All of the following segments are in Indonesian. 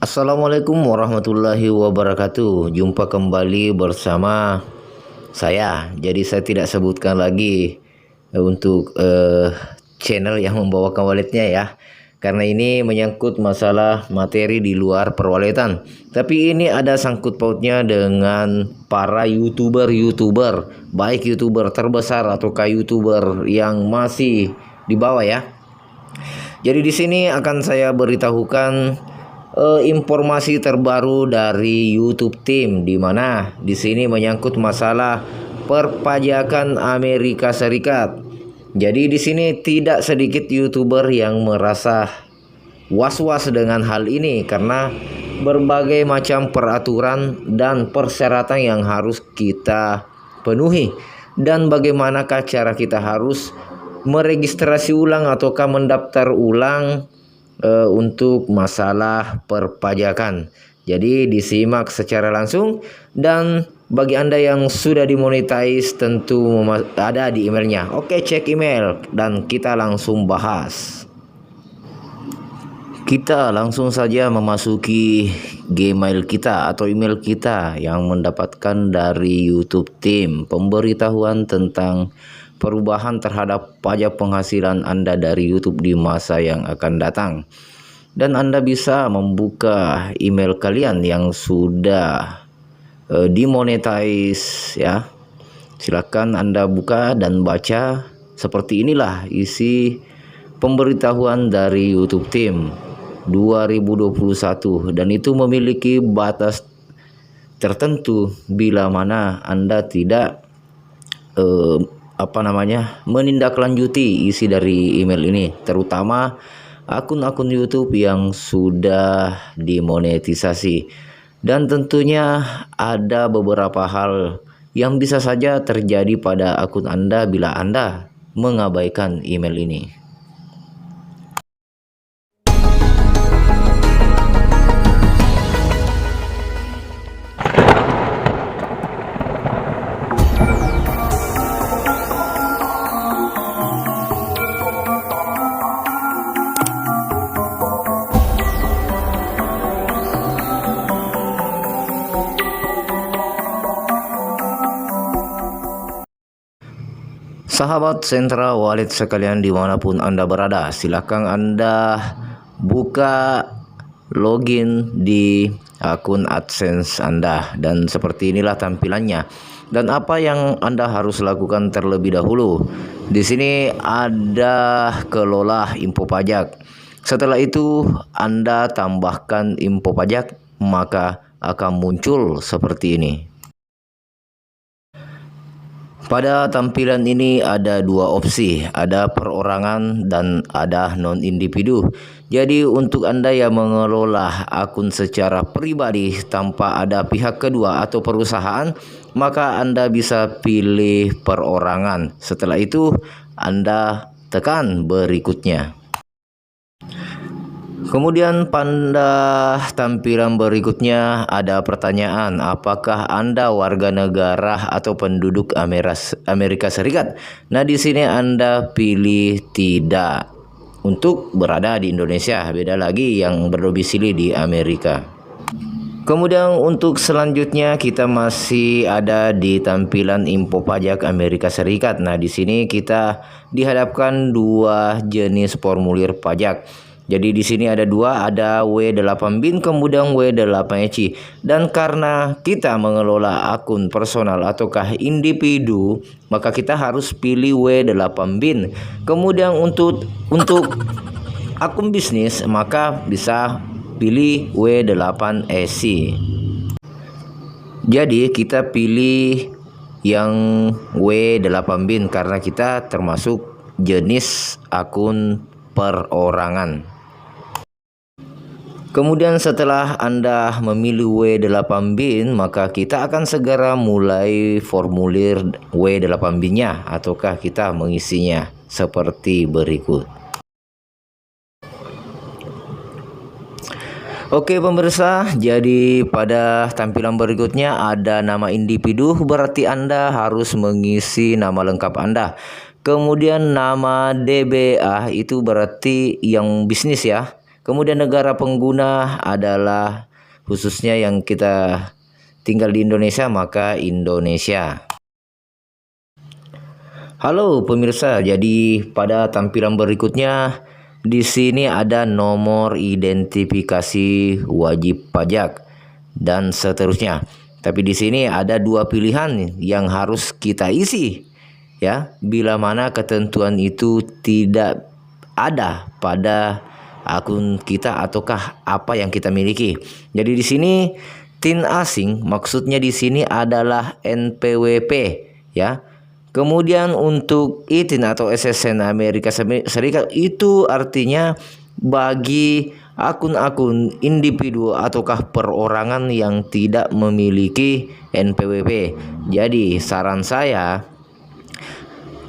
Assalamualaikum warahmatullahi wabarakatuh. Jumpa kembali bersama saya. Jadi saya tidak sebutkan lagi untuk channel yang membawakan walletnya ya. Karena ini menyangkut masalah materi di luar perwaletan. Tapi ini ada sangkut pautnya dengan para YouTuber, baik YouTuber terbesar ataukah YouTuber yang masih di bawah ya. Jadi di sini akan saya beritahukan informasi terbaru dari YouTube Team, di mana di sini menyangkut masalah perpajakan Amerika Serikat. Jadi di sini tidak sedikit YouTuber yang merasa was-was dengan hal ini karena berbagai macam peraturan dan persyaratan yang harus kita penuhi, dan bagaimanakah cara kita harus meregistrasi ulang ataukah mendaftar ulang untuk masalah perpajakan. Jadi disimak secara langsung, dan bagi Anda yang sudah dimonetize tentu ada di emailnya. Oke, cek email dan kita langsung bahas. Kita langsung saja memasuki Gmail kita atau email kita yang mendapatkan dari YouTube Team pemberitahuan tentang perubahan terhadap pajak penghasilan Anda dari YouTube di masa yang akan datang. Dan Anda bisa membuka email kalian yang sudah dimonetize ya. Silakan Anda buka dan baca. Seperti inilah isi pemberitahuan dari YouTube Team 2021, dan itu memiliki batas tertentu bila mana Anda tidak menindaklanjuti isi dari email ini, terutama akun-akun YouTube yang sudah dimonetisasi. Dan tentunya ada beberapa hal yang bisa saja terjadi pada akun Anda bila Anda mengabaikan email ini. Sahabat Sentra Wallet sekalian dimanapun Anda berada, silakan Anda buka login di akun AdSense Anda, dan seperti inilah tampilannya. Dan apa yang Anda harus lakukan terlebih dahulu, di sini ada kelola info pajak. Setelah itu Anda tambahkan info pajak, maka akan muncul seperti ini. Pada tampilan ini ada dua opsi, ada perorangan dan ada non-individu. Jadi untuk Anda yang mengelola akun secara pribadi tanpa ada pihak kedua atau perusahaan, maka Anda bisa pilih perorangan. Setelah itu Anda tekan berikutnya. Kemudian pada tampilan berikutnya ada pertanyaan, apakah Anda warga negara atau penduduk Amerika Serikat? Nah, di sini Anda pilih tidak untuk berada di Indonesia, beda lagi yang berdomisili di Amerika. Kemudian untuk selanjutnya kita masih ada di tampilan info pajak Amerika Serikat. Nah, di sini kita dihadapkan dua jenis formulir pajak. Jadi di sini ada dua, ada W8BIN kemudian W8EC. Dan karena kita mengelola akun personal ataukah individu, maka kita harus pilih W8BIN. Kemudian untuk akun bisnis maka bisa pilih W8EC. Jadi kita pilih yang W8BIN karena kita termasuk jenis akun perorangan. Kemudian setelah Anda memilih W8BIN, maka kita akan segera mulai formulir W8BIN-nya ataukah kita mengisinya seperti berikut. Oke pemirsa, jadi pada tampilan berikutnya ada nama individu, berarti Anda harus mengisi nama lengkap Anda. Kemudian nama DBA itu berarti yang bisnis ya. Kemudian negara pengguna adalah khususnya yang kita tinggal di Indonesia, maka Indonesia. Halo pemirsa, jadi pada tampilan berikutnya di sini ada nomor identifikasi wajib pajak dan seterusnya. Tapi di sini ada dua pilihan yang harus kita isi, ya. Bila mana ketentuan itu tidak ada pada akun kita ataukah apa yang kita miliki. Jadi di sini TIN asing maksudnya di sini adalah NPWP, ya. Kemudian untuk ITIN atau SSN Amerika Serikat itu artinya bagi akun-akun individu ataukah perorangan yang tidak memiliki NPWP. Jadi saran saya,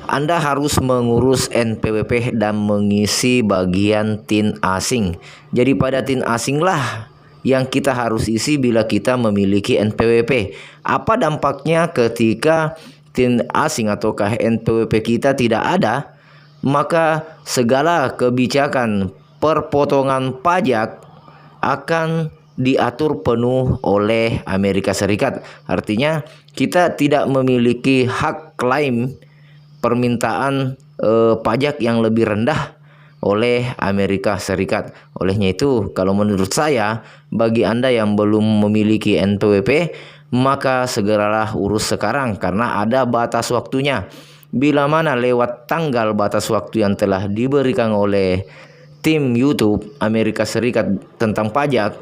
Anda harus mengurus NPWP dan mengisi bagian TIN asing. Jadi pada TIN asing lah yang kita harus isi bila kita memiliki NPWP. Apa dampaknya ketika TIN asing ataukah NPWP kita tidak ada? Maka segala kebijakan perpotongan pajak akan diatur penuh oleh Amerika Serikat. Artinya kita tidak memiliki hak klaim permintaan pajak yang lebih rendah oleh Amerika Serikat. Olehnya itu, kalau menurut saya, bagi Anda yang belum memiliki NPWP, maka segeralah urus sekarang karena ada batas waktunya. Bila mana lewat tanggal batas waktu yang telah diberikan oleh tim YouTube Amerika Serikat tentang pajak,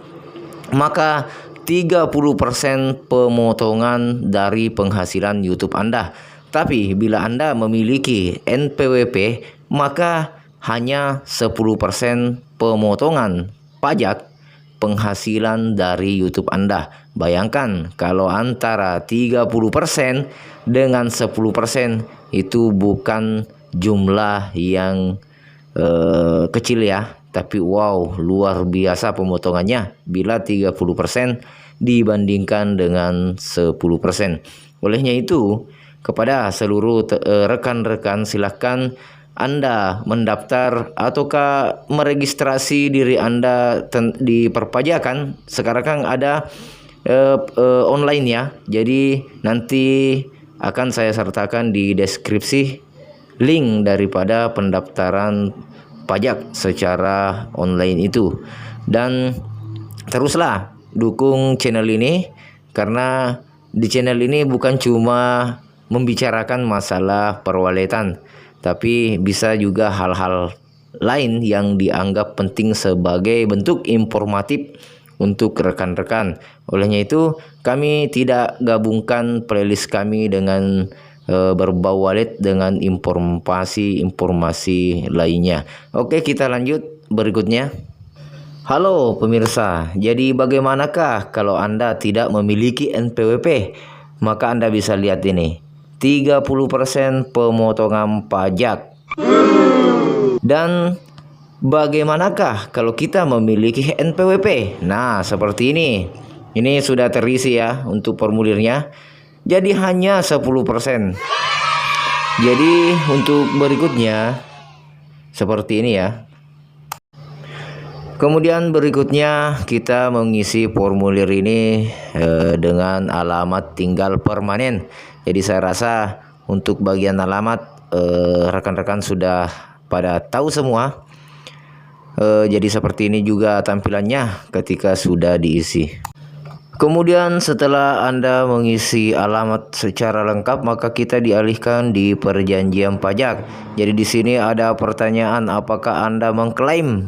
maka 30% pemotongan dari penghasilan YouTube Anda. Tapi bila Anda memiliki NPWP, maka hanya 10% pemotongan pajak penghasilan dari YouTube Anda. Bayangkan kalau antara 30% dengan 10% itu bukan jumlah yang kecil ya. Tapi wow, luar biasa pemotongannya bila 30% dibandingkan dengan 10%. Olehnya itu, kepada seluruh rekan-rekan silahkan Anda mendaftar ataukah meregistrasi diri Anda di perpajakan. Sekarang kan ada online ya. Jadi nanti akan saya sertakan di deskripsi link daripada pendaftaran pajak secara online itu. Dan teruslah dukung channel ini, karena di channel ini bukan cuma membicarakan masalah perwaletan, tapi bisa juga hal-hal lain yang dianggap penting sebagai bentuk informatif untuk rekan-rekan. Olehnya itu, kami tidak gabungkan playlist kami dengan berbau walet dengan informasi-informasi lainnya. Oke, kita lanjut berikutnya. Halo pemirsa, jadi bagaimanakah kalau Anda tidak memiliki NPWP? Maka Anda bisa lihat ini. 30% pemotongan pajak. Dan bagaimanakah kalau kita memiliki NPWP? Nah, seperti ini. Ini sudah terisi ya untuk formulirnya. Jadi hanya 10%. Jadi untuk berikutnya seperti ini ya. Kemudian berikutnya kita mengisi formulir ini dengan alamat tinggal permanen. Jadi saya rasa untuk bagian alamat rekan-rekan sudah pada tahu semua. Jadi seperti ini juga tampilannya ketika sudah diisi. Kemudian setelah Anda mengisi alamat secara lengkap, maka kita dialihkan di perjanjian pajak. Jadi di sini ada pertanyaan, apakah Anda mengklaim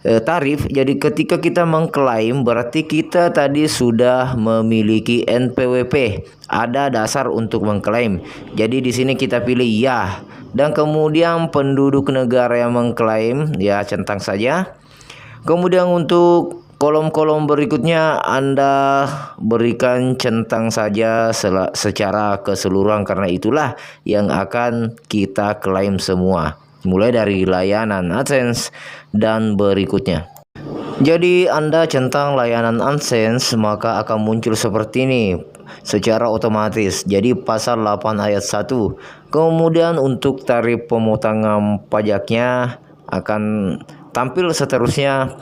tarif. Jadi ketika kita mengklaim berarti kita tadi sudah memiliki NPWP, ada dasar untuk mengklaim. Jadi di sini kita pilih ya, dan kemudian penduduk negara yang mengklaim ya centang saja. Kemudian untuk kolom-kolom berikutnya Anda berikan centang saja secara keseluruhan, karena itulah yang akan kita klaim semua, mulai dari layanan AdSense dan berikutnya. Jadi Anda centang layanan AdSense, maka akan muncul seperti ini secara otomatis. Jadi pasal 8 ayat 1. Kemudian untuk tarif pemotongan pajaknya akan tampil seterusnya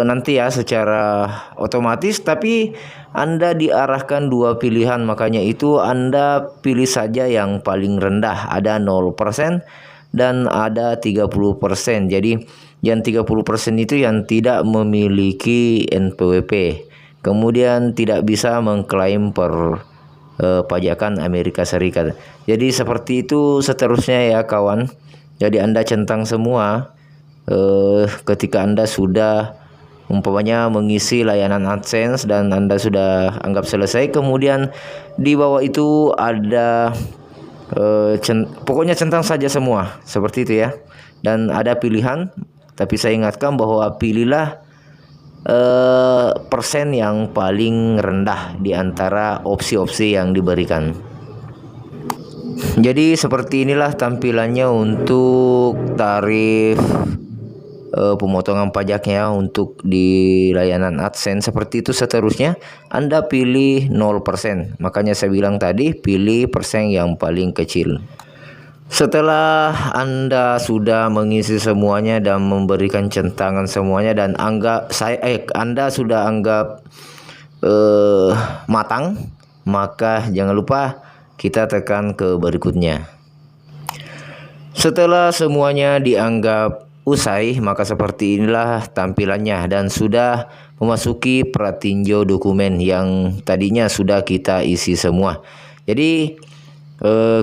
nanti ya secara otomatis, tapi Anda diarahkan dua pilihan, makanya itu Anda pilih saja yang paling rendah, ada 0% dan ada 30%. Jadi yang 30% itu yang tidak memiliki NPWP, kemudian tidak bisa mengklaim pajakan Amerika Serikat. Jadi seperti itu seterusnya ya kawan. Jadi Anda centang semua ketika Anda sudah umpamanya mengisi layanan AdSense dan Anda sudah anggap selesai, kemudian di bawah itu ada pokoknya centang saja semua seperti itu ya. Dan ada pilihan, tapi saya ingatkan bahwa pilihlah persen yang paling rendah di antara opsi-opsi yang diberikan. Jadi seperti inilah tampilannya untuk tarif pemotongan pajaknya untuk di layanan AdSense. Seperti itu seterusnya. Anda pilih 0%. Makanya saya bilang tadi pilih persen yang paling kecil. Setelah Anda sudah mengisi semuanya dan memberikan centangan semuanya dan Anda sudah anggap matang, maka jangan lupa kita tekan ke berikutnya. Setelah semuanya dianggap usai, maka seperti inilah tampilannya dan sudah memasuki pratinjau dokumen yang tadinya sudah kita isi semua. Jadi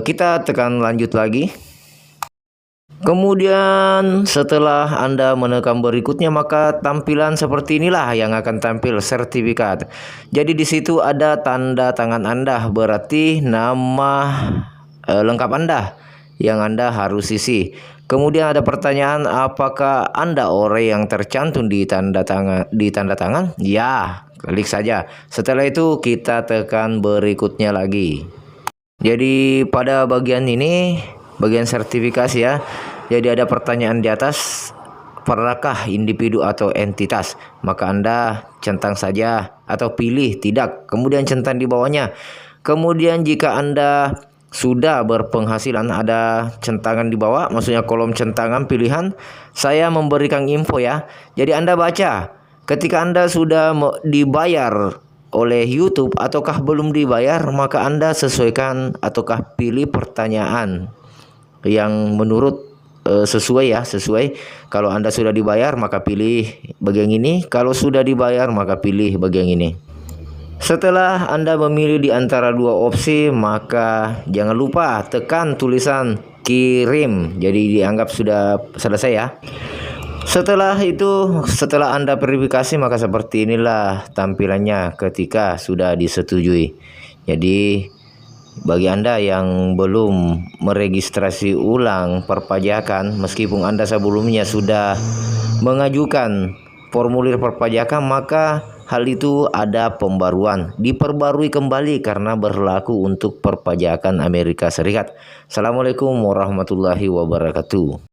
kita tekan lanjut lagi. Kemudian setelah Anda menekan berikutnya, maka tampilan seperti inilah yang akan tampil, sertifikat. Jadi di situ ada tanda tangan Anda, berarti nama lengkap Anda yang Anda harus isi. Kemudian ada pertanyaan, apakah Anda orang yang tercantum di tanda tangan? Ya, klik saja. Setelah itu kita tekan berikutnya lagi. Jadi pada bagian ini, bagian sertifikasi ya. Jadi ada pertanyaan di atas, pernahkah individu atau entitas? Maka Anda centang saja atau pilih tidak, kemudian centang di bawahnya. Kemudian jika Anda sudah berpenghasilan, ada centangan di bawah, maksudnya kolom centangan pilihan. Saya memberikan info ya. Jadi Anda baca, ketika Anda sudah dibayar oleh YouTube ataukah belum dibayar, maka Anda sesuaikan ataukah pilih pertanyaan yang menurut sesuai ya, sesuai. Kalau Anda sudah dibayar maka pilih bagian ini, kalau sudah dibayar maka pilih bagian ini. Setelah Anda memilih di antara dua opsi, maka jangan lupa tekan tulisan kirim. Jadi dianggap sudah selesai ya. Setelah itu, setelah Anda verifikasi, maka seperti inilah tampilannya ketika sudah disetujui. Jadi bagi Anda yang belum meregistrasi ulang perpajakan, meskipun Anda sebelumnya sudah mengajukan formulir perpajakan, maka hal itu ada pembaruan, diperbarui kembali karena berlaku untuk perpajakan Amerika Serikat. Assalamualaikum warahmatullahi wabarakatuh.